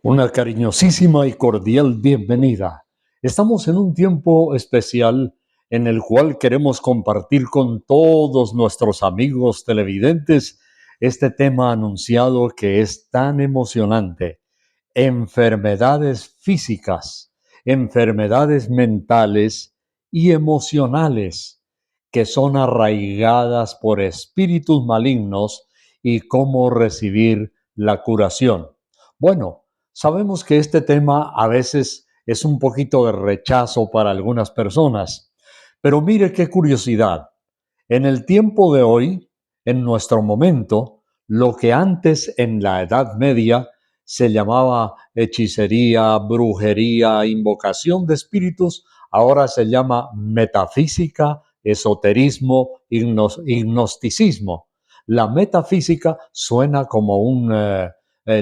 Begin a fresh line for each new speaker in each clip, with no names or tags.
Una cariñosísima y cordial bienvenida. Estamos en un tiempo especial en el cual queremos compartir con todos nuestros amigos televidentes este tema anunciado que es tan emocionante. Enfermedades físicas, enfermedades mentales y emocionales que son arraigadas por espíritus malignos y cómo recibir la curación. Bueno, sabemos que este tema a veces es un poquito de rechazo para algunas personas, pero mire qué curiosidad. En el tiempo de hoy, en nuestro momento, lo que antes en la Edad Media se llamaba hechicería, brujería, invocación de espíritus, ahora se llama metafísica, esoterismo, gnosticismo. La metafísica suena como un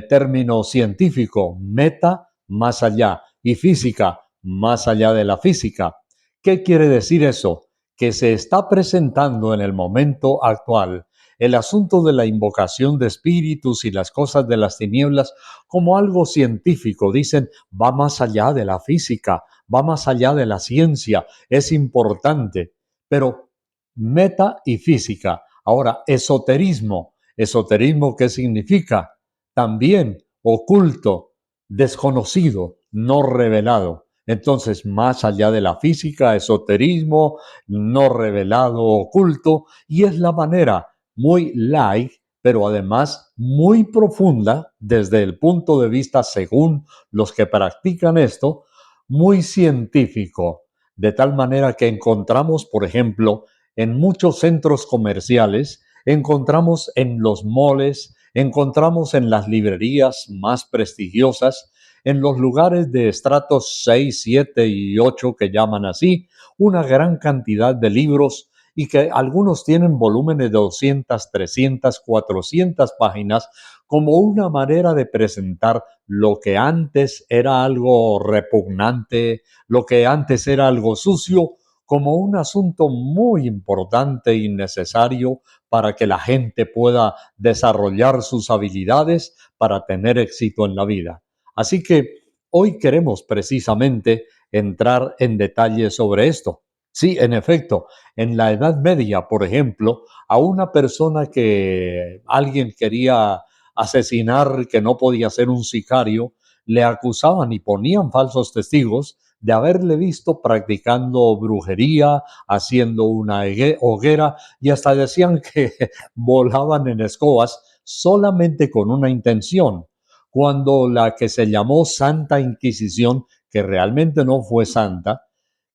término científico, meta, más allá, y física, más allá de la física. ¿Qué quiere decir eso? Que se está presentando en el momento actual el asunto de la invocación de espíritus y las cosas de las tinieblas como algo científico. Dicen, va más allá de la física, va más allá de la ciencia, es importante. Pero meta y física. Ahora, esoterismo. ¿Esoterismo qué significa? También oculto, desconocido, no revelado. Entonces, más allá de la física, esoterismo, no revelado, oculto, y es la manera muy light, pero además muy profunda desde el punto de vista, según los que practican esto, muy científico, de tal manera que encontramos, por ejemplo, en muchos centros comerciales, encontramos en los moles, encontramos en las librerías más prestigiosas, en los lugares de estratos 6, 7 y 8 que llaman así, una gran cantidad de libros y que algunos tienen volúmenes de 200, 300, 400 páginas como una manera de presentar lo que antes era algo repugnante, lo que antes era algo sucio, como un asunto muy importante y necesario para que la gente pueda desarrollar sus habilidades para tener éxito en la vida. Así que hoy queremos precisamente entrar en detalle sobre esto. Sí, en efecto, en la Edad Media, por ejemplo, a una persona que alguien quería asesinar, que no podía ser un sicario, le acusaban y ponían falsos testigos de haberle visto practicando brujería, haciendo una hoguera y hasta decían que volaban en escobas solamente con una intención, cuando la que se llamó Santa Inquisición, que realmente no fue santa,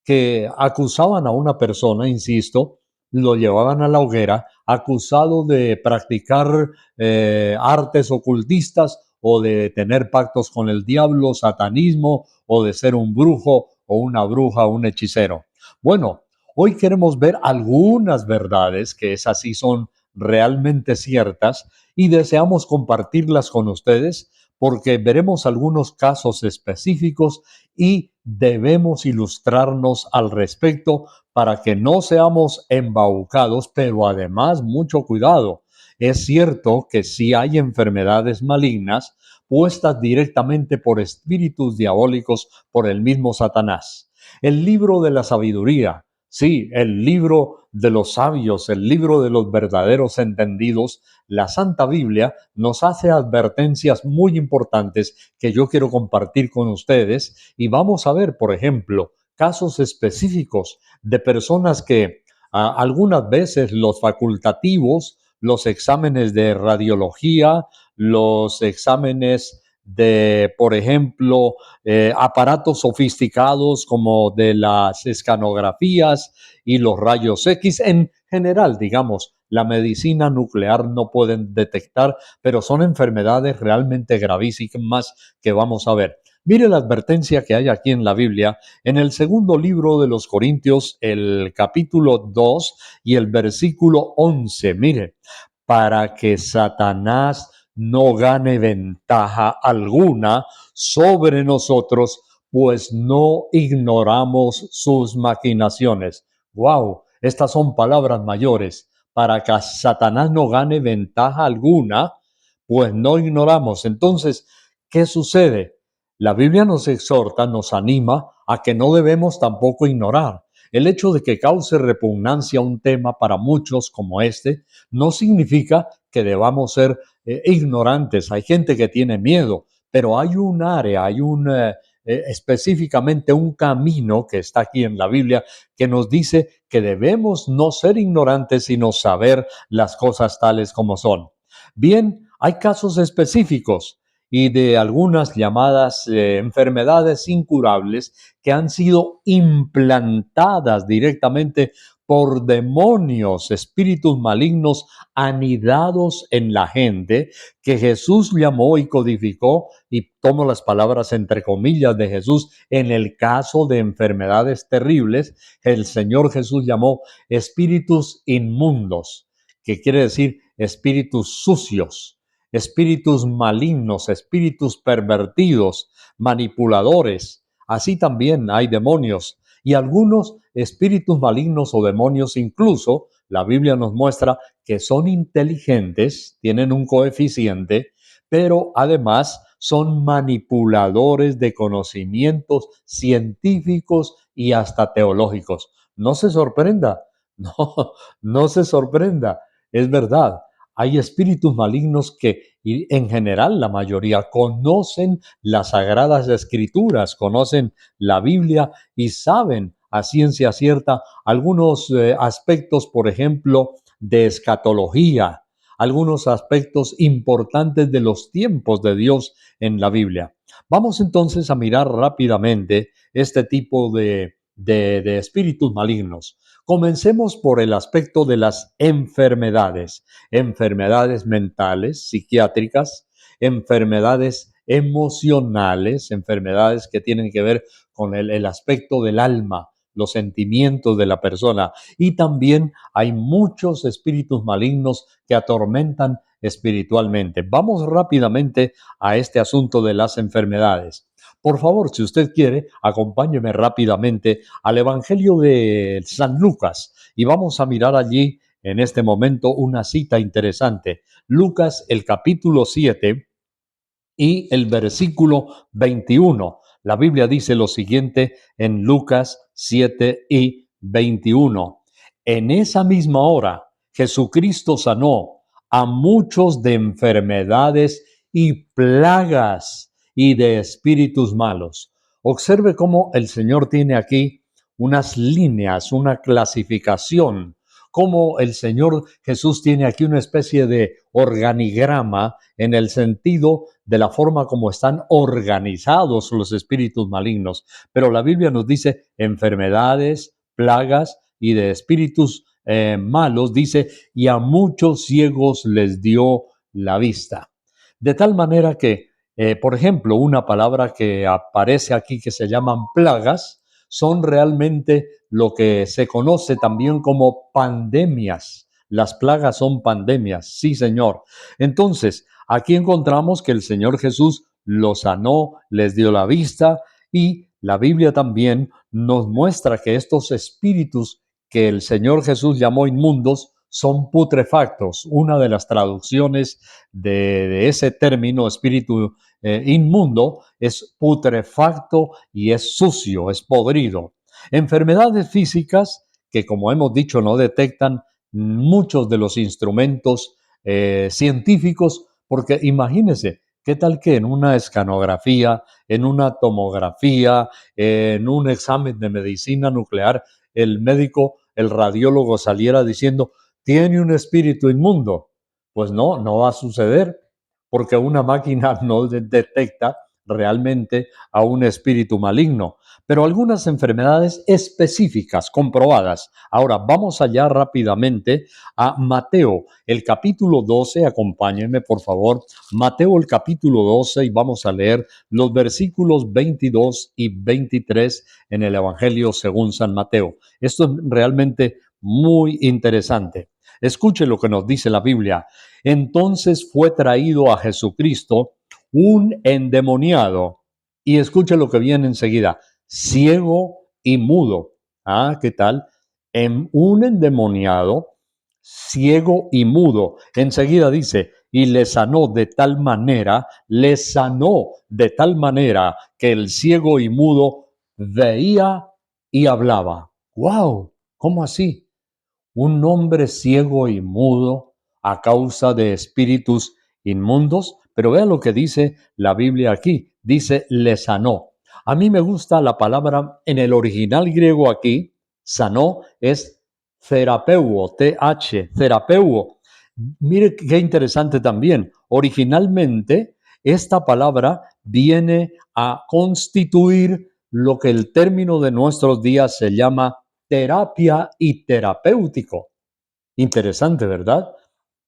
que acusaban a una persona, insisto, lo llevaban a la hoguera acusado de practicar artes ocultistas o de tener pactos con el diablo, satanismo o de ser un brujo o una bruja o un hechicero. Bueno, hoy queremos ver algunas verdades que esas sí son realmente ciertas y deseamos compartirlas con ustedes porque veremos algunos casos específicos y debemos ilustrarnos al respecto para que no seamos embaucados, pero además mucho cuidado. Es cierto que sí hay enfermedades malignas puestas directamente por espíritus diabólicos por el mismo Satanás. El libro de la sabiduría, sí, el libro de los sabios, el libro de los verdaderos entendidos, la Santa Biblia nos hace advertencias muy importantes que yo quiero compartir con ustedes y vamos a ver, por ejemplo, casos específicos de personas que algunas veces los facultativos, los exámenes de radiología, los exámenes de, por ejemplo, aparatos sofisticados como de las escanografías y los rayos X, en general, digamos, la medicina nuclear no pueden detectar, pero son enfermedades realmente gravísimas que vamos a ver. Mire la advertencia que hay aquí en la Biblia, en el segundo libro de los Corintios, el capítulo 2 y el versículo 11. Mire, para que Satanás no gane ventaja alguna sobre nosotros, pues no ignoramos sus maquinaciones. ¡Wow! Estas son palabras mayores. Para que Satanás no gane ventaja alguna, pues no ignoramos. Entonces, ¿qué sucede? La Biblia nos exhorta, nos anima a que no debemos tampoco ignorar. El hecho de que cause repugnancia un tema para muchos como este no significa que debamos ser ignorantes. Hay gente que tiene miedo, pero hay un área, específicamente un camino que está aquí en la Biblia que nos dice que debemos no ser ignorantes, sino saber las cosas tales como son. Bien, hay casos específicos y de algunas llamadas enfermedades incurables que han sido implantadas directamente por demonios, espíritus malignos anidados en la gente, que Jesús llamó y codificó, y tomo las palabras entre comillas de Jesús, en el caso de enfermedades terribles, el Señor Jesús llamó espíritus inmundos, que quiere decir espíritus sucios, espíritus malignos, espíritus pervertidos, manipuladores. Así también hay demonios y algunos espíritus malignos o demonios incluso, la Biblia nos muestra que son inteligentes, tienen un coeficiente, pero además son manipuladores de conocimientos científicos y hasta teológicos. No se sorprenda, no, no se sorprenda, es verdad. Hay espíritus malignos que, y en general la mayoría, conocen las sagradas escrituras, conocen la Biblia y saben a ciencia cierta algunos aspectos, por ejemplo, de escatología, algunos aspectos importantes de los tiempos de Dios en la Biblia. Vamos entonces a mirar rápidamente este tipo de espíritus malignos. Comencemos por el aspecto de las enfermedades, enfermedades mentales, psiquiátricas, enfermedades emocionales, enfermedades que tienen que ver con el aspecto del alma, los sentimientos de la persona. Y también hay muchos espíritus malignos que atormentan espiritualmente. Vamos rápidamente a este asunto de las enfermedades. Por favor, si usted quiere, acompáñeme rápidamente al Evangelio de San Lucas y vamos a mirar allí en este momento una cita interesante. Lucas, el capítulo 7 y el versículo 21. La Biblia dice lo siguiente en Lucas 7 y 21. En esa misma hora, Jesucristo sanó a muchos de enfermedades y plagas y de espíritus malos. Observe cómo el Señor tiene aquí unas líneas, una clasificación, cómo el Señor Jesús tiene aquí una especie de organigrama en el sentido de la forma como están organizados los espíritus malignos. Pero la Biblia nos dice enfermedades, plagas y de espíritus malos, dice, y a muchos ciegos les dio la vista. De tal manera que, por ejemplo, una palabra que aparece aquí que se llaman plagas, son realmente lo que se conoce también como pandemias. Las plagas son pandemias, sí, Señor. Entonces, aquí encontramos que el Señor Jesús los sanó, les dio la vista y la Biblia también nos muestra que estos espíritus que el Señor Jesús llamó inmundos son putrefactos. Una de las traducciones de ese término espíritu inmundo es putrefacto y es sucio, es podrido. Enfermedades físicas que, como hemos dicho, no detectan muchos de los instrumentos científicos, porque imagínense, ¿qué tal que en una escanografía, en una tomografía, en un examen de medicina nuclear, el médico, el radiólogo saliera diciendo, tiene un espíritu inmundo? Pues no, no va a suceder, porque una máquina no detecta realmente a un espíritu maligno, pero algunas enfermedades específicas, comprobadas. Ahora vamos allá rápidamente a Mateo, el capítulo 12, acompáñenme por favor, Mateo el capítulo 12 y vamos a leer los versículos 22 y 23 en el Evangelio según San Mateo. Esto es realmente muy interesante. Escuche lo que nos dice la Biblia. Entonces fue traído a Jesucristo un endemoniado, y escuche lo que viene enseguida, ciego y mudo. Ah, ¿qué tal? Un endemoniado, ciego y mudo. Enseguida dice, y le sanó de tal manera que el ciego y mudo veía y hablaba. ¡Wow! ¿Cómo así? Un hombre ciego y mudo a causa de espíritus inmundos. Pero vea lo que dice la Biblia aquí. Dice, le sanó. A mí me gusta la palabra en el original griego aquí. Sanó es terapeuo, terapeuo. Mire qué interesante también. Originalmente, esta palabra viene a constituir lo que el término de nuestros días se llama terapia y terapéutico. Interesante, ¿verdad?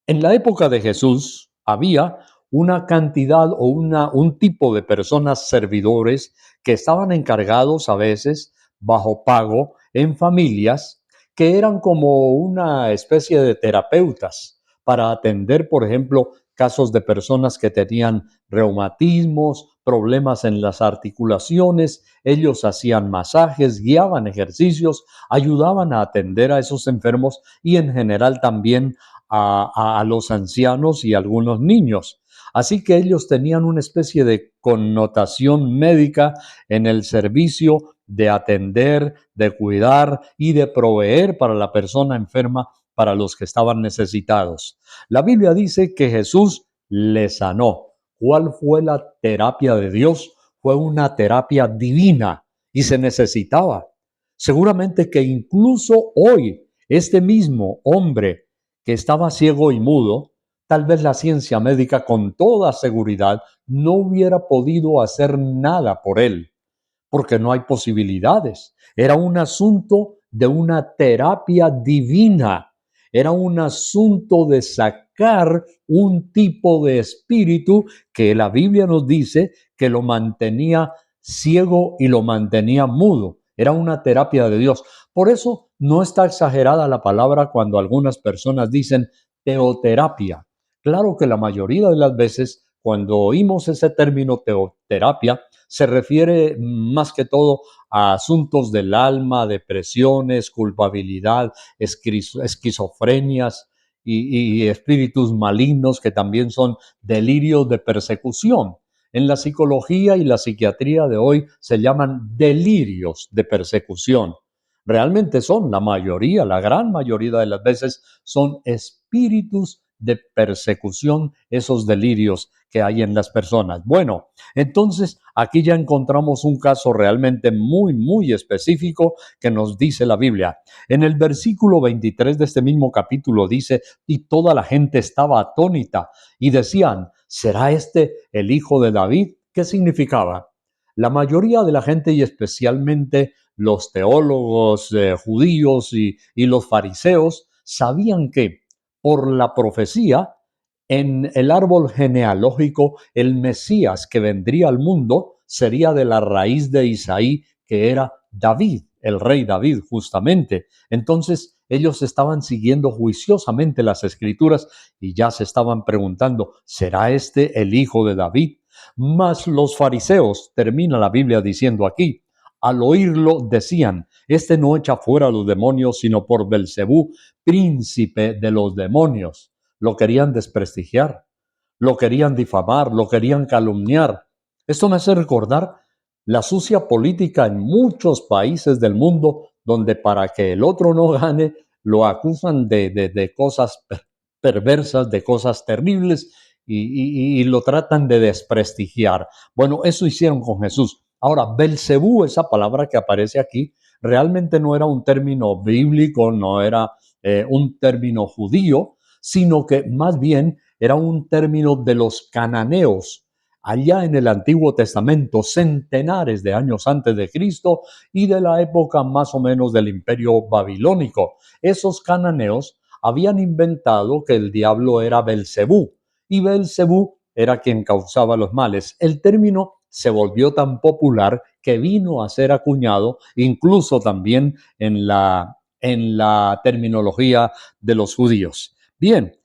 En la época de Jesús había una cantidad o un tipo de personas servidores que estaban encargados a veces bajo pago en familias que eran como una especie de terapeutas para atender, por ejemplo, casos de personas que tenían reumatismos, problemas en las articulaciones. Ellos hacían masajes, guiaban ejercicios, ayudaban a atender a esos enfermos y en general también a los ancianos y algunos niños. Así que ellos tenían una especie de connotación médica en el servicio de atender, de cuidar y de proveer para la persona enferma, para los que estaban necesitados. La Biblia dice que Jesús le sanó. ¿Cuál fue la terapia de Dios? Fue una terapia divina y se necesitaba. Seguramente que incluso hoy este mismo hombre que estaba ciego y mudo, tal vez la ciencia médica con toda seguridad no hubiera podido hacer nada por él, porque no hay posibilidades. Era un asunto de una terapia divina. Era un asunto de sacar un tipo de espíritu que la Biblia nos dice que lo mantenía ciego y lo mantenía mudo. Era una terapia de Dios. Por eso no está exagerada la palabra cuando algunas personas dicen teoterapia. Claro que la mayoría de las veces cuando oímos ese término teoterapia, se refiere más que todo a asuntos del alma, depresiones, culpabilidad, esquizofrenias y espíritus malignos que también son delirios de persecución. En la psicología y la psiquiatría de hoy se llaman delirios de persecución. Realmente son la mayoría, la gran mayoría de las veces son espíritus de persecución, esos delirios que hay en las personas. Bueno, entonces aquí ya encontramos un caso realmente muy específico que nos dice la Biblia. En el versículo 23 de este mismo capítulo dice, y toda la gente estaba atónita y decían, ¿será este el hijo de David? ¿Qué significaba? La mayoría de la gente y especialmente los teólogos judíos y los fariseos sabían que por la profecía en el árbol genealógico, el Mesías que vendría al mundo sería de la raíz de Isaí, que era David, el rey David, justamente. Entonces, ellos estaban siguiendo juiciosamente las escrituras y ya se estaban preguntando, ¿será este el hijo de David? Mas los fariseos, termina la Biblia diciendo aquí, al oírlo decían, este no echa fuera a los demonios, sino por Belcebú, príncipe de los demonios. Lo querían desprestigiar, lo querían difamar, lo querían calumniar. Esto me hace recordar la sucia política en muchos países del mundo donde para que el otro no gane, lo acusan de cosas perversas, de cosas terribles y lo tratan de desprestigiar. Bueno, eso hicieron con Jesús. Ahora, Belcebú, esa palabra que aparece aquí, realmente no era un término bíblico, no era un término judío, sino que más bien era un término de los cananeos, allá en el Antiguo Testamento, centenares de años antes de Cristo y de la época más o menos del Imperio Babilónico. Esos cananeos habían inventado que el diablo era Belcebú y Belcebú era quien causaba los males. El término se volvió tan popular que vino a ser acuñado incluso también en la terminología de los judíos. Bien,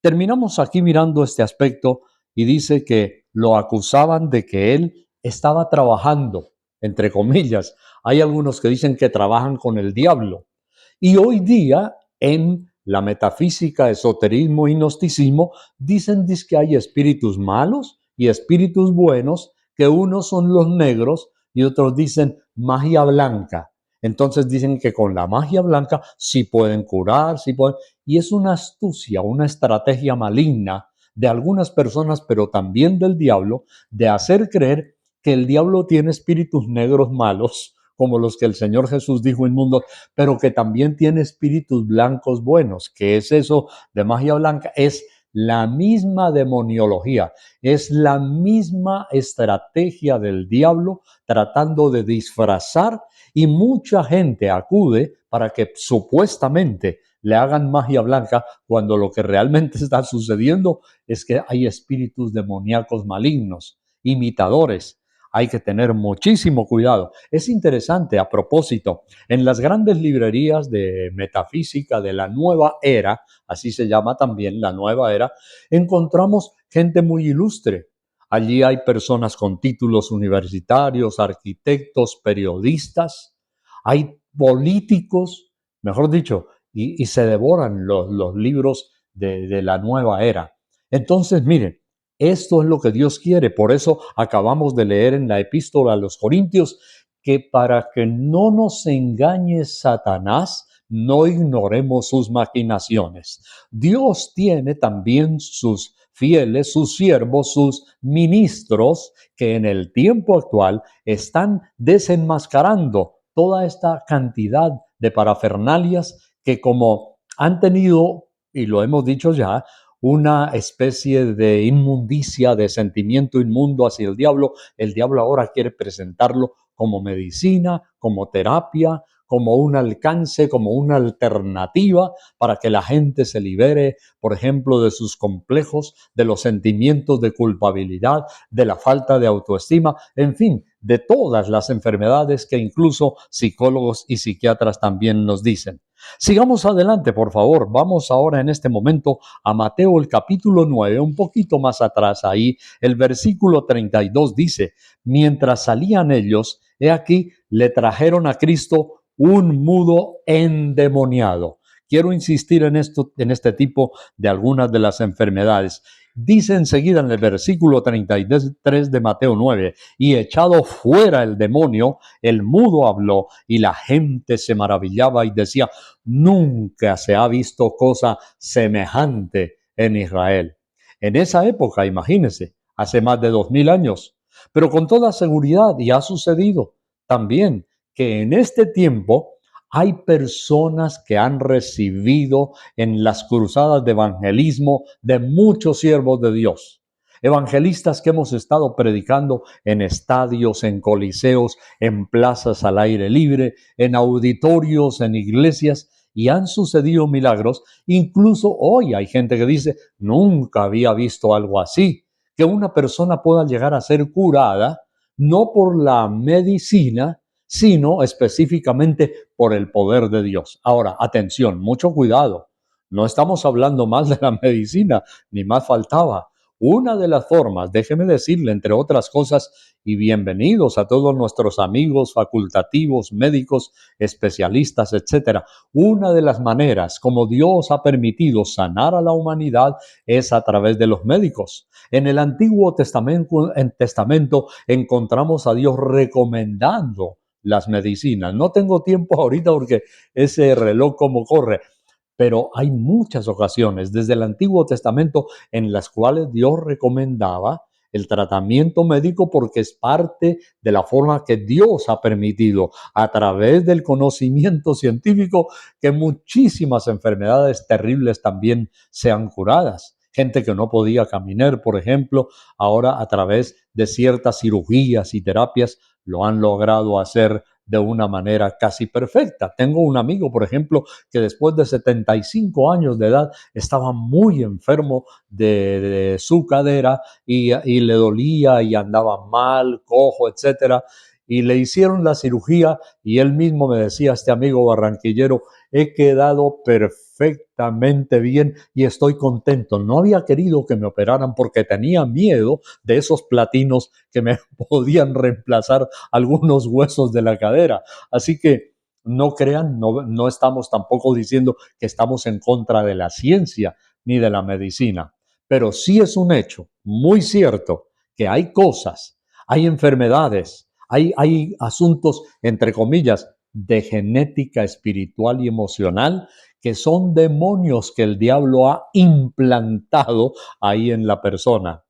terminamos aquí mirando este aspecto y dice que lo acusaban de que él estaba trabajando, entre comillas. Hay algunos que dicen que trabajan con el diablo. Y hoy día en la metafísica, esoterismo y gnosticismo dicen que hay espíritus malos y espíritus buenos, que unos son los negros y otros dicen magia blanca. Entonces dicen que con la magia blanca sí pueden curar, sí pueden... Y es una astucia, una estrategia maligna de algunas personas, pero también del diablo, de hacer creer que el diablo tiene espíritus negros malos, como los que el Señor Jesús dijo inmundos, pero que también tiene espíritus blancos buenos. ¿Qué es eso de magia blanca? Es la misma demoniología, es la misma estrategia del diablo tratando de disfrazar, y mucha gente acude para que supuestamente le hagan magia blanca cuando lo que realmente está sucediendo es que hay espíritus demoníacos malignos, imitadores. Hay que tener muchísimo cuidado. Es interesante, a propósito, en las grandes librerías de metafísica de la nueva era, así se llama también la nueva era, encontramos gente muy ilustre. Allí hay personas con títulos universitarios, arquitectos, periodistas, hay políticos, mejor dicho, y se devoran los libros de la nueva era. Entonces, miren, esto es lo que Dios quiere. Por eso acabamos de leer en la epístola a los Corintios que para que no nos engañe Satanás, no ignoremos sus maquinaciones. Dios tiene también sus fieles, sus siervos, sus ministros, que en el tiempo actual están desenmascarando toda esta cantidad de parafernalias que, como han tenido, y lo hemos dicho ya, una especie de inmundicia, de sentimiento inmundo hacia el diablo ahora quiere presentarlo como medicina, como terapia, como un alcance, como una alternativa para que la gente se libere, por ejemplo, de sus complejos, de los sentimientos de culpabilidad, de la falta de autoestima, en fin, de todas las enfermedades que incluso psicólogos y psiquiatras también nos dicen. Sigamos adelante, por favor. Vamos ahora en este momento a Mateo el capítulo 9, un poquito más atrás ahí, el versículo 32 dice, mientras salían ellos, he aquí, le trajeron a Cristo un mudo endemoniado. Quiero insistir en esto, en este tipo de algunas de las enfermedades. Dice enseguida en el versículo 33 de Mateo 9, y echado fuera el demonio, el mudo habló, y la gente se maravillaba y decía, nunca se ha visto cosa semejante en Israel. En esa época, imagínense, hace más de 2000 años, pero con toda seguridad, y ha sucedido también que en este tiempo hay personas que han recibido en las cruzadas de evangelismo de muchos siervos de Dios. Evangelistas que hemos estado predicando en estadios, en coliseos, en plazas al aire libre, en auditorios, en iglesias, y han sucedido milagros. Incluso hoy hay gente que dice, nunca había visto algo así, que una persona pueda llegar a ser curada no por la medicina, sino específicamente por el poder de Dios. Ahora, atención, mucho cuidado. No estamos hablando más de la medicina, ni más faltaba. Una de las formas, déjeme decirle, entre otras cosas, y bienvenidos a todos nuestros amigos facultativos, médicos, especialistas, etcétera. Una de las maneras como Dios ha permitido sanar a la humanidad es a través de los médicos. En el Antiguo Testamento encontramos a Dios recomendando las medicinas. No tengo tiempo ahorita porque ese reloj como corre, pero hay muchas ocasiones desde el Antiguo Testamento en las cuales Dios recomendaba el tratamiento médico porque es parte de la forma que Dios ha permitido a través del conocimiento científico que muchísimas enfermedades terribles también sean curadas. Gente que no podía caminar, por ejemplo, ahora a través de ciertas cirugías y terapias lo han logrado hacer de una manera casi perfecta. Tengo un amigo, por ejemplo, que después de 75 años de edad estaba muy enfermo de su cadera y le dolía y andaba mal, cojo, etcétera. Y le hicieron la cirugía y él mismo me decía, este amigo barranquillero, he quedado perfectamente bien y estoy contento. No había querido que me operaran porque tenía miedo de esos platinos que me podían reemplazar algunos huesos de la cadera. Así que No crean, no estamos tampoco diciendo que estamos en contra de la ciencia ni de la medicina, pero sí es un hecho muy cierto que hay cosas, hay enfermedades, hay asuntos, entre comillas, de genética espiritual y emocional que son demonios que el diablo ha implantado ahí en la persona.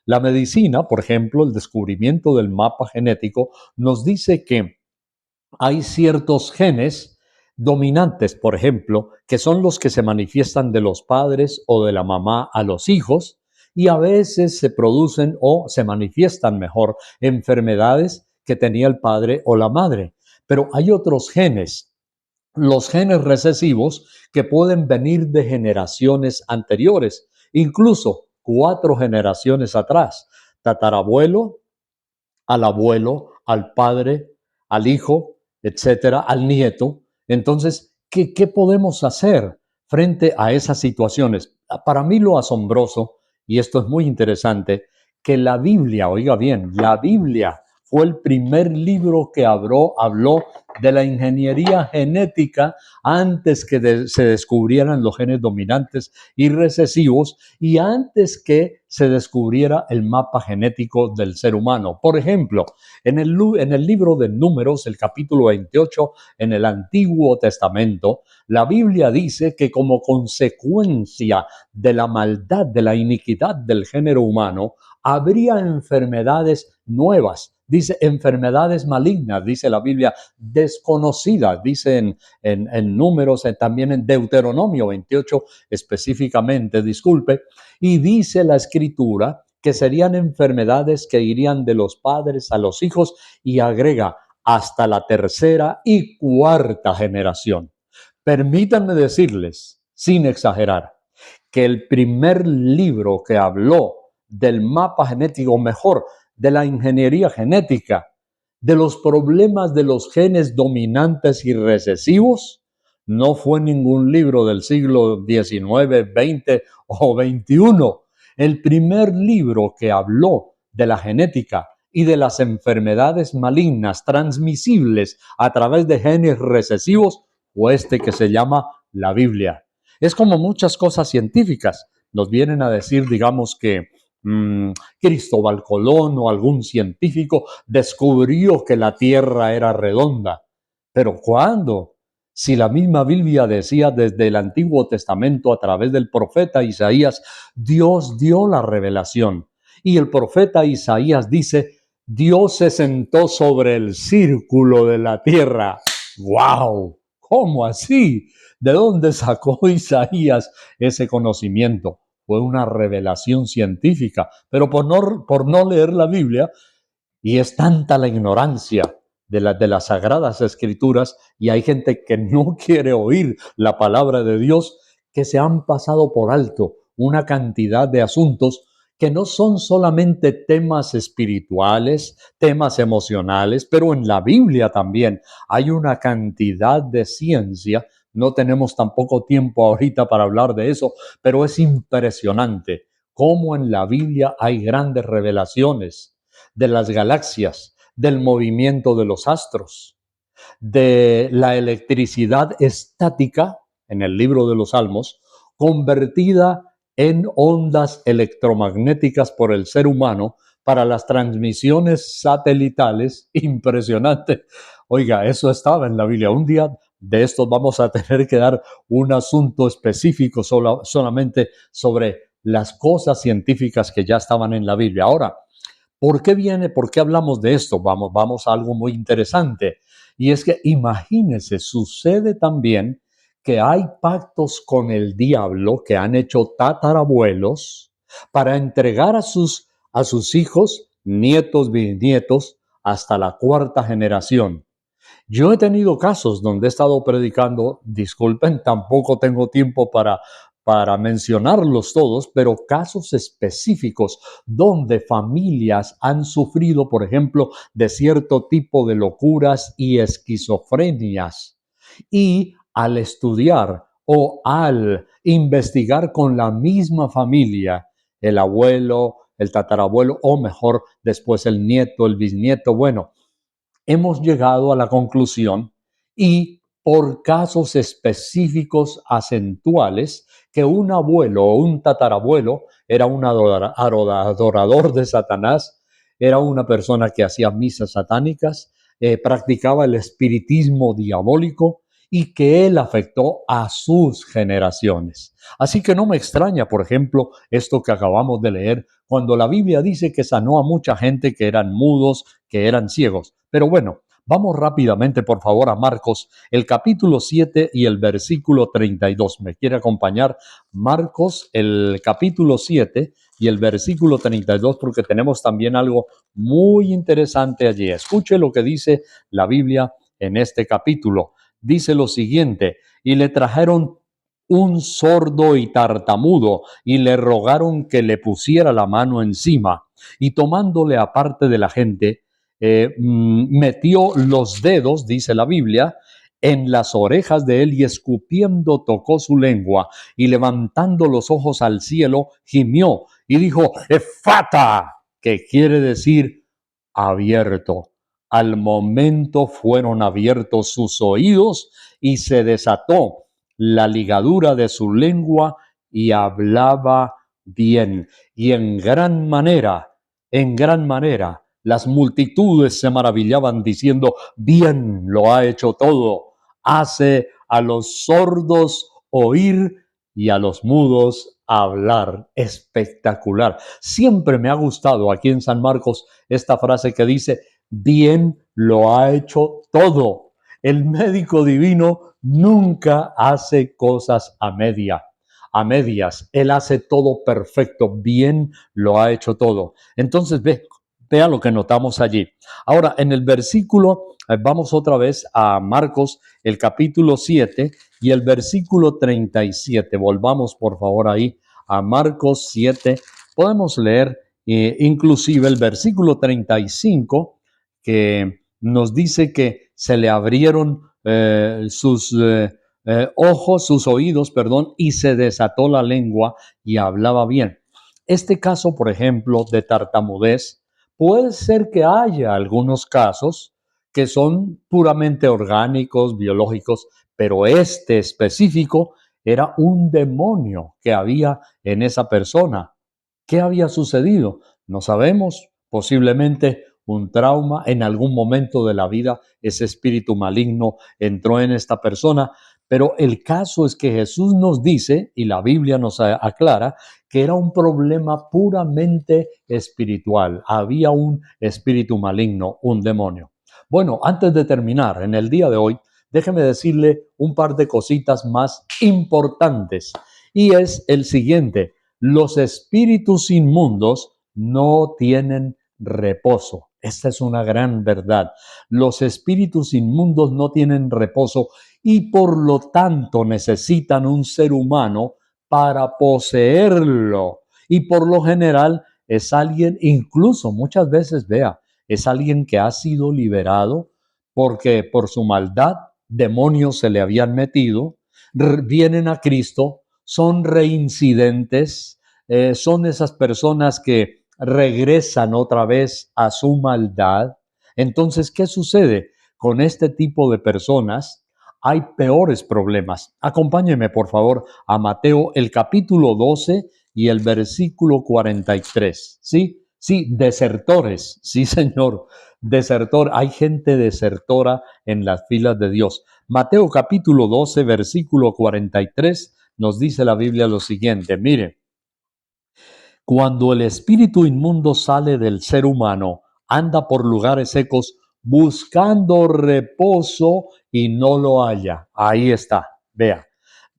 La medicina, por ejemplo, el descubrimiento del mapa genético, nos dice que hay ciertos genes dominantes, por ejemplo, que son los que se manifiestan de los padres o de la mamá a los hijos, y a veces se producen o se manifiestan mejor enfermedades que tenía el padre o la madre. Pero hay otros genes, los genes recesivos, que pueden venir de generaciones anteriores, incluso 4 generaciones atrás. Tatarabuelo, al abuelo, al padre, al hijo, etcétera, al nieto. Entonces, ¿qué podemos hacer frente a esas situaciones? Para mí lo asombroso, y esto es muy interesante, que la Biblia, oiga bien, la Biblia fue el primer libro que habló de la ingeniería genética antes que se descubrieran los genes dominantes y recesivos y antes que se descubriera el mapa genético del ser humano. Por ejemplo, en el libro de Números, el capítulo 28, en el Antiguo Testamento, la Biblia dice que como consecuencia de la maldad, de la iniquidad del género humano, habría enfermedades nuevas. Dice enfermedades malignas, dice la Biblia, desconocidas, dice en Números, también en Deuteronomio 28 específicamente, disculpe, y dice la Escritura que serían enfermedades que irían de los padres a los hijos y agrega hasta la tercera y cuarta generación. Permítanme decirles, sin exagerar, que el primer libro que habló del mapa genético, o mejor, de la ingeniería genética, de los problemas de los genes dominantes y recesivos, no fue ningún libro del siglo XIX, XX o XXI. El primer libro que habló de la genética y de las enfermedades malignas transmisibles a través de genes recesivos fue este que se llama la Biblia. Es como muchas cosas científicas. Nos vienen a decir, digamos, que Cristóbal Colón o algún científico descubrió que la Tierra era redonda. ¿Pero cuándo? Si la misma Biblia decía desde el Antiguo Testamento a través del profeta Isaías, Dios dio la revelación. Y el profeta Isaías dice, Dios se sentó sobre el círculo de la tierra. ¡Wow! ¿Cómo así? ¿De dónde sacó Isaías ese conocimiento? Fue una revelación científica, pero por no leer la Biblia, y es tanta la ignorancia de las sagradas escrituras, y hay gente que no quiere oír la palabra de Dios, que se han pasado por alto una cantidad de asuntos que no son solamente temas espirituales, temas emocionales, pero en la Biblia también hay una cantidad de ciencia. No tenemos tampoco tiempo ahorita para hablar de eso, pero es impresionante cómo en la Biblia hay grandes revelaciones de las galaxias, del movimiento de los astros, de la electricidad estática en el libro de los Salmos, convertida en ondas electromagnéticas por el ser humano para las transmisiones satelitales. Impresionante. Oiga, eso estaba en la Biblia. Un día de estos vamos a tener que dar un asunto específico solamente sobre las cosas científicas que ya estaban en la Biblia. Ahora, ¿por qué viene? ¿Por qué hablamos de esto? Vamos a algo muy interesante. Y es que imagínense, sucede también que hay pactos con el diablo que han hecho tatarabuelos para entregar a sus hijos, nietos, bisnietos, hasta la cuarta generación. Yo he tenido casos donde he estado predicando, disculpen, tampoco tengo tiempo para mencionarlos todos, pero casos específicos donde familias han sufrido, por ejemplo, de cierto tipo de locuras y esquizofrenias. Y al estudiar o al investigar con la misma familia, el abuelo, el tatarabuelo, o mejor, después el nieto, el bisnieto, bueno, hemos llegado a la conclusión y por casos específicos acentuales que un abuelo o un tatarabuelo era un adorador de Satanás, era una persona que hacía misas satánicas, practicaba el espiritismo diabólico y que él afectó a sus generaciones. Así que no me extraña, por ejemplo, esto que acabamos de leer, cuando la Biblia dice que sanó a mucha gente que eran mudos, que eran ciegos. Pero bueno, vamos rápidamente, por favor, a Marcos, el capítulo 7 y el versículo 32. ¿Me quiere acompañar? Marcos, el capítulo 7 y el versículo 32, porque tenemos también algo muy interesante allí. Escuche lo que dice la Biblia en este capítulo. Dice lo siguiente: y le trajeron un sordo y tartamudo, y le rogaron que le pusiera la mano encima, y tomándole aparte de la gente, metió los dedos, dice la Biblia, en las orejas de él y escupiendo tocó su lengua y levantando los ojos al cielo, gimió y dijo, Efata, que quiere decir abierto. Al momento fueron abiertos sus oídos y se desató la ligadura de su lengua y hablaba bien. Y en gran manera, las multitudes se maravillaban diciendo, bien lo ha hecho todo, hace a los sordos oír y a los mudos hablar. Espectacular. Siempre me ha gustado aquí en San Marcos esta frase que dice, bien lo ha hecho todo. El médico divino nunca hace cosas a medias. Él hace todo perfecto, bien lo ha hecho todo. Entonces, vea lo que notamos allí. Ahora, en el versículo, vamos otra vez a Marcos, el capítulo 7 y el versículo 37. Volvamos, por favor, ahí a Marcos 7. Podemos leer inclusive el versículo 35, que nos dice que se le abrieron sus ojos, sus oídos, perdón, y se desató la lengua y hablaba bien. Este caso, por ejemplo, de tartamudez, puede ser que haya algunos casos que son puramente orgánicos, biológicos, pero este específico era un demonio que había en esa persona. ¿Qué había sucedido? No sabemos, posiblemente un trauma en algún momento de la vida, ese espíritu maligno entró en esta persona, pero el caso es que Jesús nos dice, y la Biblia nos aclara, que era un problema puramente espiritual, había un espíritu maligno, un demonio. Bueno, antes de terminar, en el día de hoy, déjeme decirle un par de cositas más importantes, y es el siguiente: los espíritus inmundos no tienen reposo. Esta es una gran verdad. Los espíritus inmundos no tienen reposo y por lo tanto necesitan un ser humano para poseerlo. Y por lo general es alguien, incluso muchas veces, vea, es alguien que ha sido liberado porque por su maldad demonios se le habían metido, vienen a Cristo, son reincidentes, son esas personas que regresan otra vez a su maldad. Entonces, ¿qué sucede con este tipo de personas? Hay peores problemas. Acompáñeme, por favor, a Mateo, el capítulo 12 y el versículo 43. ¿Sí? Sí, desertores. Sí, señor. Desertor. Hay gente desertora en las filas de Dios. Mateo capítulo 12, versículo 43, nos dice la Biblia lo siguiente. Mire, cuando el espíritu inmundo sale del ser humano, anda por lugares secos buscando reposo y no lo halla. Ahí está, vea.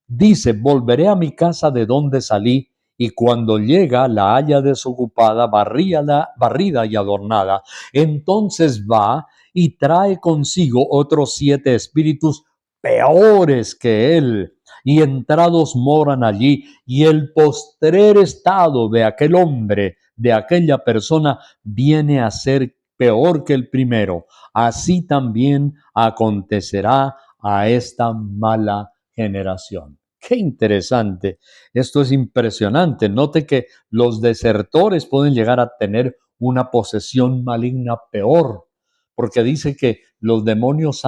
Dice, volveré a mi casa de donde salí, y cuando llega la halla desocupada, barrida y adornada. Entonces va y trae consigo otros 7 espíritus peores que él, y entrados moran allí, y el postrer estado de aquel hombre, de aquella persona, viene a ser peor que el primero. Así también acontecerá a esta mala generación. Qué interesante. Esto es impresionante. Note que los desertores pueden llegar a tener una posesión maligna peor, porque dice que los demonios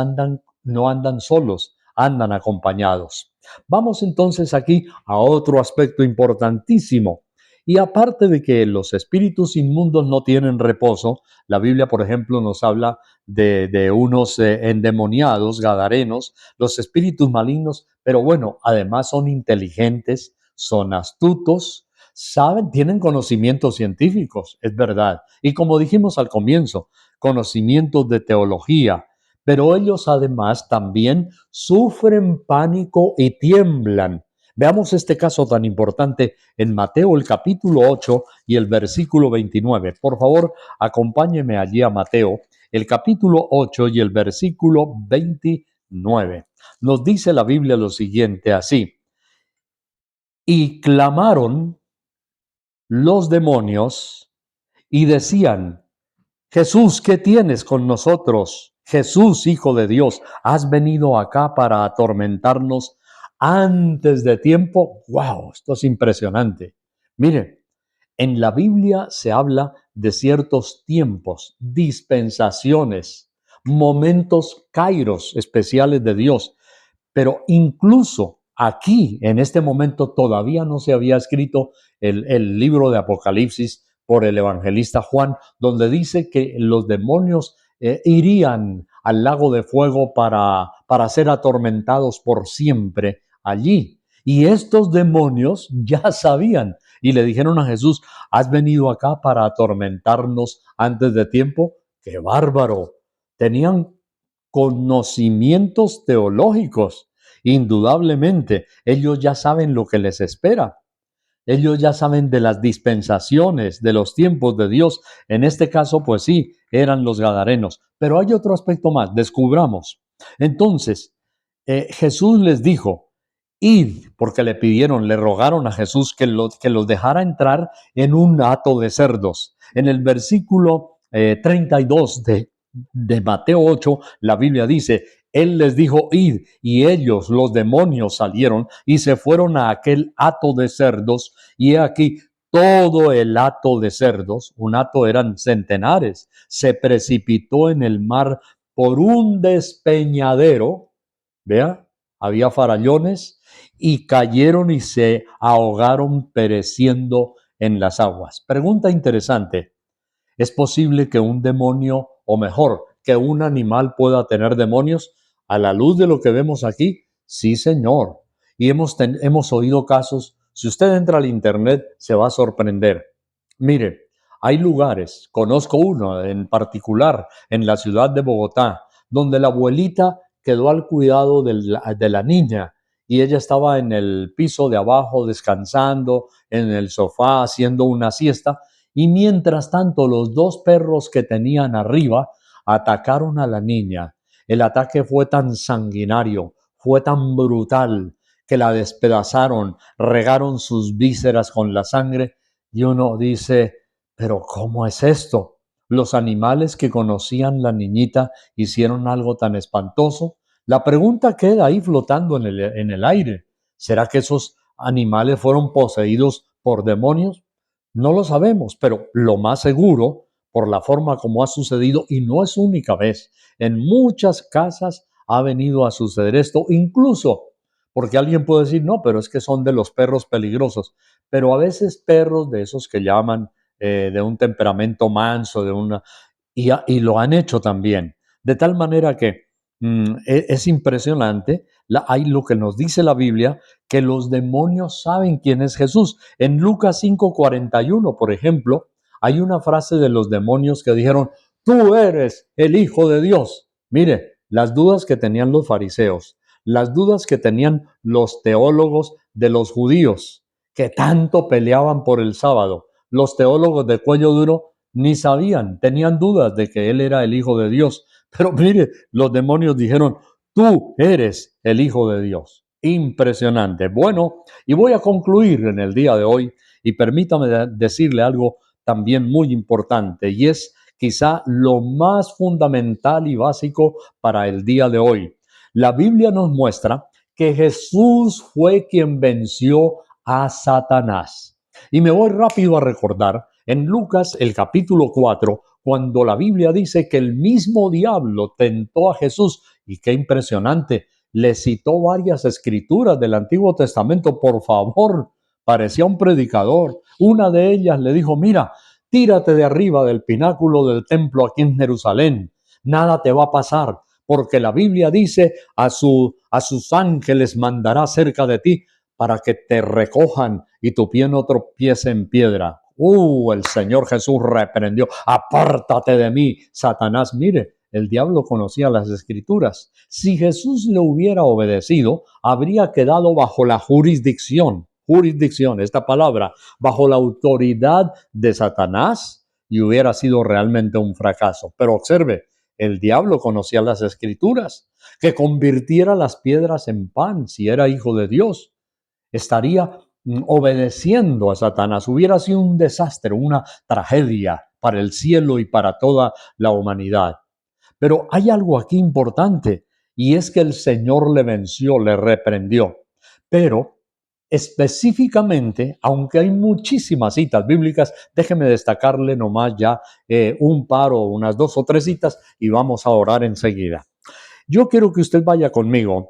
no andan solos, andan acompañados. Vamos entonces aquí a otro aspecto importantísimo. Y aparte de que los espíritus inmundos no tienen reposo, la Biblia, por ejemplo, nos habla de unos endemoniados, gadarenos, los espíritus malignos, pero bueno, además son inteligentes, son astutos, saben, tienen conocimientos científicos, es verdad. Y como dijimos al comienzo, conocimientos de teología, pero ellos además también sufren pánico y tiemblan. Veamos este caso tan importante en Mateo el capítulo 8 y el versículo 29. Por favor, acompáñeme allí a Mateo, el capítulo 8 y el versículo 29. Nos dice la Biblia lo siguiente así: y clamaron los demonios y decían: Jesús, ¿qué tienes con nosotros? Jesús, Hijo de Dios, ¿has venido acá para atormentarnos antes de tiempo? ¡Wow! Esto es impresionante. Mire, en la Biblia se habla de ciertos tiempos, dispensaciones, momentos kairos especiales de Dios, pero incluso aquí, en este momento, todavía no se había escrito el libro de Apocalipsis por el evangelista Juan, donde dice que los demonios irían al lago de fuego para ser atormentados por siempre allí. Y estos demonios ya sabían y le dijeron a Jesús: ¿has venido acá para atormentarnos antes de tiempo? ¡Qué bárbaro! Tenían conocimientos teológicos. Indudablemente, ellos ya saben lo que les espera. Ellos ya saben de las dispensaciones, de los tiempos de Dios. En este caso, pues sí, eran los gadarenos. Pero hay otro aspecto más, descubramos. Entonces, Jesús les dijo: id, porque le pidieron, le rogaron a Jesús que los dejara entrar en un hato de cerdos. En el versículo 32 de Mateo 8, la Biblia dice: él les dijo: id, y ellos, los demonios, salieron y se fueron a aquel hato de cerdos, y he aquí todo el hato de cerdos, un hato eran centenares, se precipitó en el mar por un despeñadero. Vea, había farallones y cayeron y se ahogaron pereciendo en las aguas. Pregunta interesante: ¿es posible que un demonio, o mejor, que un animal pueda tener demonios? A la luz de lo que vemos aquí, sí, señor. Y hemos oído casos. Si usted entra al internet, se va a sorprender. Mire, hay lugares, conozco uno en particular, en la ciudad de Bogotá, donde la abuelita quedó al cuidado de la niña y ella estaba en el piso de abajo descansando, en el sofá haciendo una siesta, y mientras tanto los dos perros que tenían arriba atacaron a la niña. El ataque fue tan sanguinario, fue tan brutal, que la despedazaron, regaron sus vísceras con la sangre, y uno dice: pero ¿cómo es esto? Los animales que conocían la niñita hicieron algo tan espantoso. La pregunta queda ahí flotando en el aire: ¿será que esos animales fueron poseídos por demonios? No lo sabemos, pero lo más seguro, por la forma como ha sucedido, y no es única vez, en muchas casas ha venido a suceder esto, incluso porque alguien puede decir: no, pero es que son de los perros peligrosos, pero a veces perros de esos que llaman de un temperamento manso, y lo han hecho también. De tal manera que es impresionante. Hay lo que nos dice la Biblia, que los demonios saben quién es Jesús. En Lucas 5:41, por ejemplo, hay una frase de los demonios que dijeron: tú eres el Hijo de Dios. Mire, las dudas que tenían los fariseos, las dudas que tenían los teólogos de los judíos, que tanto peleaban por el sábado. Los teólogos de cuello duro ni sabían, tenían dudas de que él era el Hijo de Dios. Pero mire, los demonios dijeron: tú eres el Hijo de Dios. Impresionante. Bueno, y voy a concluir en el día de hoy, y permítame decirle algo también muy importante, y es quizá lo más fundamental y básico para el día de hoy. La Biblia nos muestra que Jesús fue quien venció a Satanás. Y me voy rápido a recordar en Lucas el capítulo 4, cuando la Biblia dice que el mismo diablo tentó a Jesús, y qué impresionante, le citó varias escrituras del Antiguo Testamento. Por favor, parecía un predicador. Una de ellas le dijo: mira, tírate de arriba del pináculo del templo aquí en Jerusalén. Nada te va a pasar, porque la Biblia dice: a sus ángeles mandará cerca de ti para que te recojan y tu pie no tropiece en piedra. El Señor Jesús reprendió: apártate de mí, Satanás. Mire, el diablo conocía las escrituras. Si Jesús le hubiera obedecido, habría quedado bajo la jurisdicción, esta palabra, bajo la autoridad de Satanás, y hubiera sido realmente un fracaso. Pero observe, el diablo conocía las escrituras, que convirtiera las piedras en pan si era hijo de Dios. Estaría obedeciendo a Satanás. Hubiera sido un desastre, una tragedia para el cielo y para toda la humanidad. Pero hay algo aquí importante, y es que el Señor le venció, le reprendió. Pero específicamente, aunque hay muchísimas citas bíblicas, déjeme destacarle nomás ya un par o unas 2 o 3 citas y vamos a orar enseguida. Yo quiero que usted vaya conmigo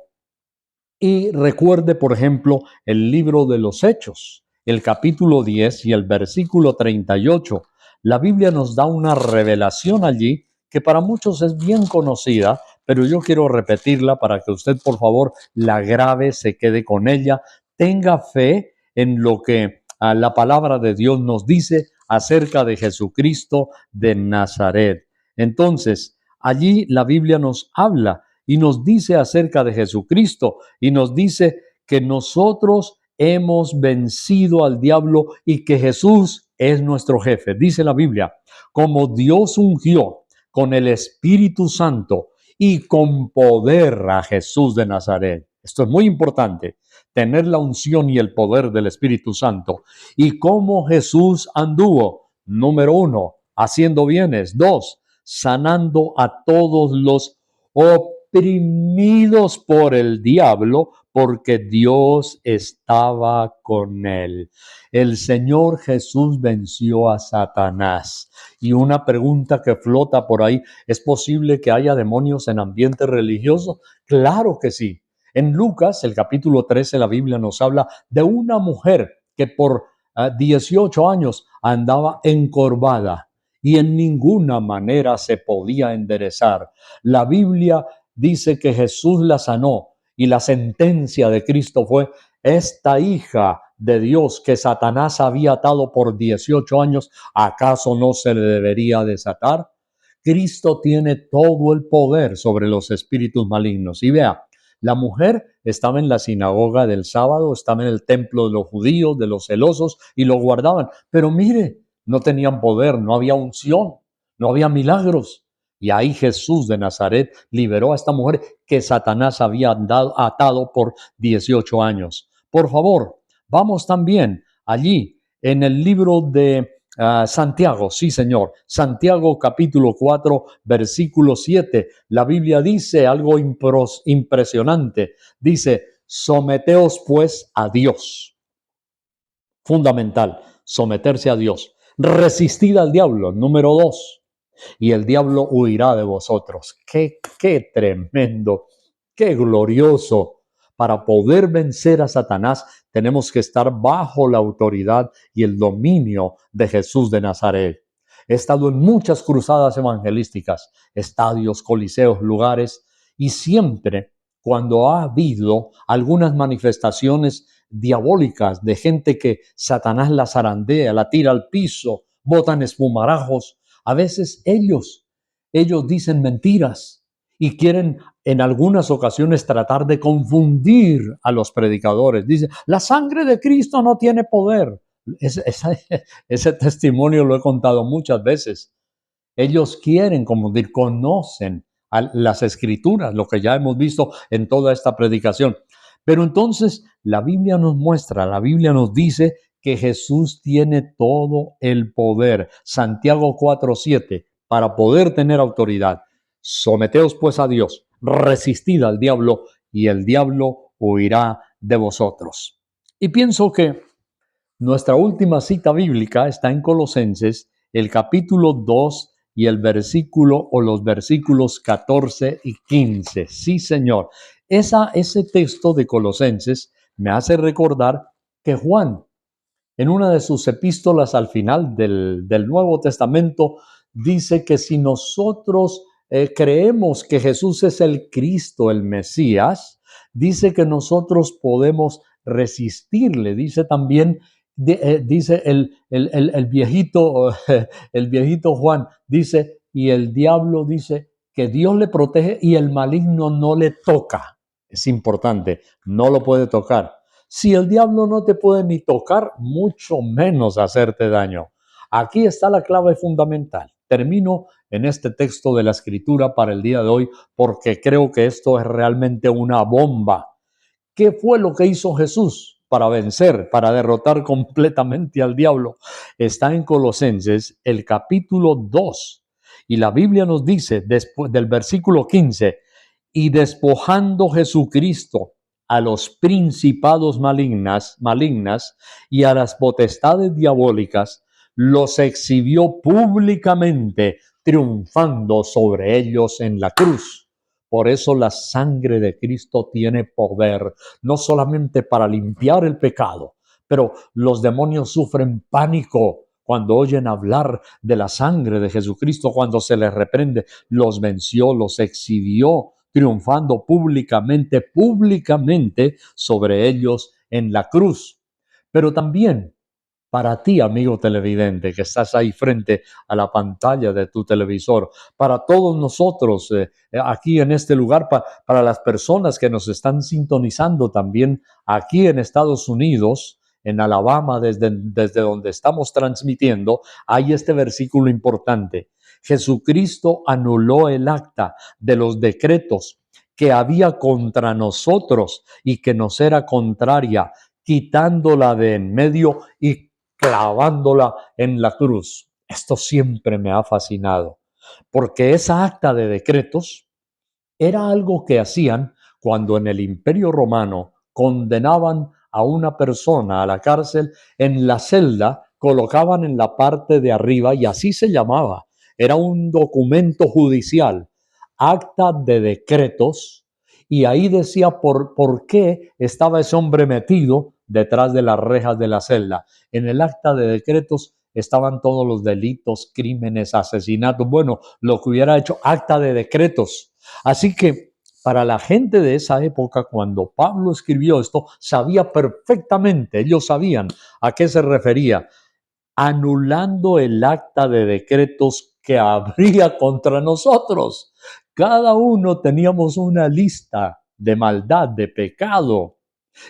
y recuerde, por ejemplo, el libro de los Hechos, el capítulo 10 y el versículo 38. La Biblia nos da una revelación allí que para muchos es bien conocida, pero yo quiero repetirla para que usted, por favor, la grabe, se quede con ella, tenga fe en lo que la palabra de Dios nos dice acerca de Jesucristo de Nazaret. Entonces, allí la Biblia nos habla y nos dice acerca de Jesucristo y nos dice que nosotros hemos vencido al diablo y que Jesús es nuestro jefe. Dice la Biblia: como Dios ungió con el Espíritu Santo y con poder a Jesús de Nazaret. Esto es muy importante, tener la unción y el poder del Espíritu Santo. Y cómo Jesús anduvo: número 1, haciendo bienes; 2, sanando a todos los oprimidos por el diablo, porque Dios estaba con él. El Señor Jesús venció a Satanás. Y una pregunta que flota por ahí: ¿es posible que haya demonios en ambientes religiosos? Claro que sí. En Lucas, el capítulo 13, la Biblia nos habla de una mujer que por 18 años andaba encorvada y en ninguna manera se podía enderezar. La Biblia dice que Jesús la sanó y la sentencia de Cristo fue: esta hija de Dios que Satanás había atado por 18 años, ¿acaso no se le debería desatar? Cristo tiene todo el poder sobre los espíritus malignos. Y vea, la mujer estaba en la sinagoga del sábado, estaba en el templo de los judíos, de los celosos, y lo guardaban. Pero mire, no tenían poder, no había unción, no había milagros. Y ahí Jesús de Nazaret liberó a esta mujer que Satanás había atado por 18 años. Por favor, vamos también allí en el libro de Santiago, sí señor, Santiago capítulo 4, versículo 7. La Biblia dice algo impresionante. Dice: someteos pues a Dios. Fundamental, someterse a Dios. Resistid al diablo, número 2, y el diablo huirá de vosotros. Qué tremendo, qué glorioso. Para poder vencer a Satanás, tenemos que estar bajo la autoridad y el dominio de Jesús de Nazaret. He estado en muchas cruzadas evangelísticas, estadios, coliseos, lugares, y siempre cuando ha habido algunas manifestaciones diabólicas de gente que Satanás la zarandea, la tira al piso, botan espumarajos, a veces ellos dicen mentiras y quieren en algunas ocasiones tratar de confundir a los predicadores. Dicen: la sangre de Cristo no tiene poder. Ese testimonio lo he contado muchas veces. Ellos quieren confundir, conocen las escrituras, lo que ya hemos visto en toda esta predicación. Pero entonces la Biblia nos muestra, la Biblia nos dice que Jesús tiene todo el poder. Santiago 4:7, para poder tener autoridad: someteos pues a Dios, resistid al diablo y el diablo huirá de vosotros. Y pienso que nuestra última cita bíblica está en Colosenses, el capítulo 2 y el versículo o los versículos 14 y 15. Sí, señor. Ese texto de Colosenses me hace recordar que Juan, en una de sus epístolas al final del Nuevo Testamento, dice que si nosotros creemos que Jesús es el Cristo, el Mesías, dice que nosotros podemos resistirle. Dice también, dice el viejito, el viejito Juan, dice, y el diablo dice que Dios le protege y el maligno no le toca. Es importante, no lo puede tocar. Si el diablo no te puede ni tocar, mucho menos hacerte daño. Aquí está la clave fundamental. Termino en este texto de la Escritura para el día de hoy porque creo que esto es realmente una bomba. ¿Qué fue lo que hizo Jesús para vencer, para derrotar completamente al diablo? Está en Colosenses, el capítulo 2. Y la Biblia nos dice, después del versículo 15, y despojando Jesucristo a los principados malignas y a las potestades diabólicas, los exhibió públicamente, triunfando sobre ellos en la cruz. Por eso la sangre de Cristo tiene poder, no solamente para limpiar el pecado, pero los demonios sufren pánico cuando oyen hablar de la sangre de Jesucristo, cuando se les reprende. Los venció, los exhibió, triunfando públicamente sobre ellos en la cruz. Pero también para ti, amigo televidente, que estás ahí frente a la pantalla de tu televisor, para todos nosotros aquí en este lugar, para las personas que nos están sintonizando también aquí en Estados Unidos, en Alabama, desde donde estamos transmitiendo, hay este versículo importante. Jesucristo anuló el acta de los decretos que había contra nosotros y que nos era contraria, quitándola de en medio y clavándola en la cruz. Esto siempre me ha fascinado, porque esa acta de decretos era algo que hacían cuando en el Imperio Romano condenaban a una persona a la cárcel. En la celda colocaban en la parte de arriba, y así se llamaba, era un documento judicial, acta de decretos, y ahí decía por qué estaba ese hombre metido detrás de las rejas de la celda. En el acta de decretos estaban todos los delitos, crímenes, asesinatos, bueno, lo que hubiera hecho, acta de decretos. Así que para la gente de esa época, cuando Pablo escribió esto, sabía perfectamente, ellos sabían a qué se refería, anulando el acta de decretos que habría contra nosotros. Cada uno teníamos una lista de maldad, de pecado,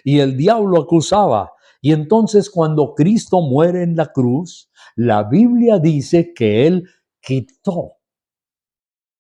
y el diablo acusaba. Y entonces cuando Cristo muere en la cruz, la Biblia dice que Él quitó,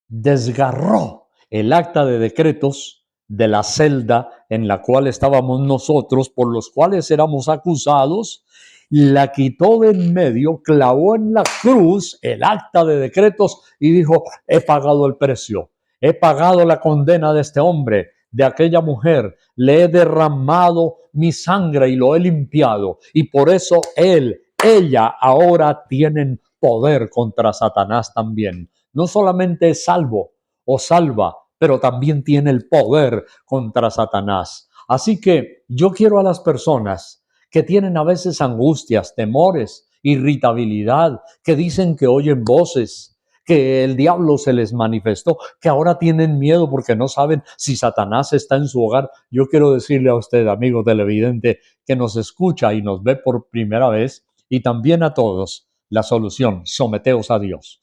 desgarró el acta de decretos de la celda en la cual estábamos nosotros, por los cuales éramos acusados, la quitó de en medio, clavó en la cruz el acta de decretos y dijo, he pagado el precio, he pagado la condena de este hombre, de aquella mujer, le he derramado mi sangre y lo he limpiado, y por eso ella ahora tienen poder contra Satanás también. No solamente es salvo o salva, pero también tiene el poder contra Satanás. Así que yo quiero a las personas que tienen a veces angustias, temores, irritabilidad, que dicen que oyen voces, que el diablo se les manifestó, que ahora tienen miedo porque no saben si Satanás está en su hogar. Yo quiero decirle a usted, amigo televidente, que nos escucha y nos ve por primera vez, y también a todos, la solución: someteos a Dios.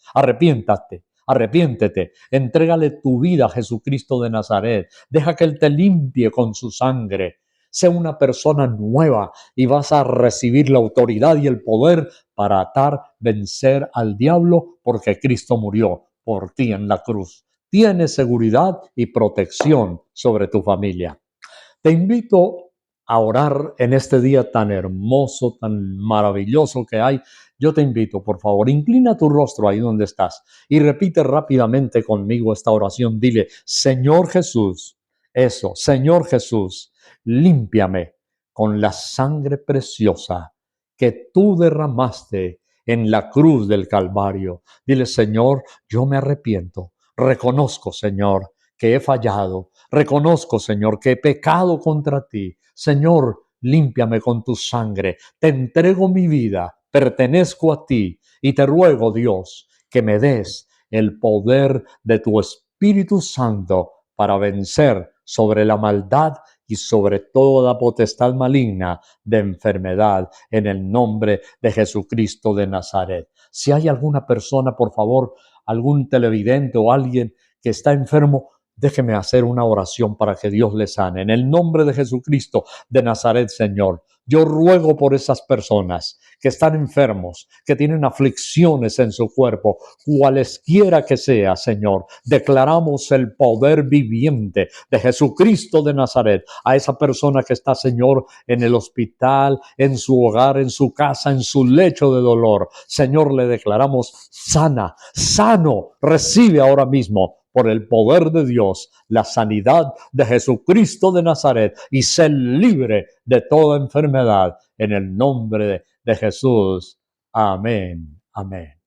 Arrepiéntete, entrégale tu vida a Jesucristo de Nazaret, deja que Él te limpie con su sangre. Sé una persona nueva y vas a recibir la autoridad y el poder para atar, vencer al diablo, porque Cristo murió por ti en la cruz. Tienes seguridad y protección sobre tu familia. Te invito a orar en este día tan hermoso, tan maravilloso que hay. Yo te invito, por favor, inclina tu rostro ahí donde estás y repite rápidamente conmigo esta oración. Dile: Señor Jesús, Señor Jesús, límpiame con la sangre preciosa que tú derramaste en la cruz del Calvario. Dile: Señor, yo me arrepiento. Reconozco, Señor, que he fallado. Reconozco, Señor, que he pecado contra ti. Señor, límpiame con tu sangre. Te entrego mi vida. Pertenezco a ti. Y te ruego, Dios, que me des el poder de tu Espíritu Santo para vencer sobre la maldad y sobre toda potestad maligna de enfermedad en el nombre de Jesucristo de Nazaret. Si hay alguna persona, por favor, algún televidente o alguien que está enfermo, déjeme hacer una oración para que Dios le sane. En el nombre de Jesucristo de Nazaret, Señor, yo ruego por esas personas que están enfermos, que tienen aflicciones en su cuerpo, cualesquiera que sea, Señor. Declaramos el poder viviente de Jesucristo de Nazaret a esa persona que está, Señor, en el hospital, en su hogar, en su casa, en su lecho de dolor. Señor, le declaramos sana, sano, recibe ahora mismo por el poder de Dios la sanidad de Jesucristo de Nazaret y ser libre de toda enfermedad en el nombre de Jesús. Amén. Amén.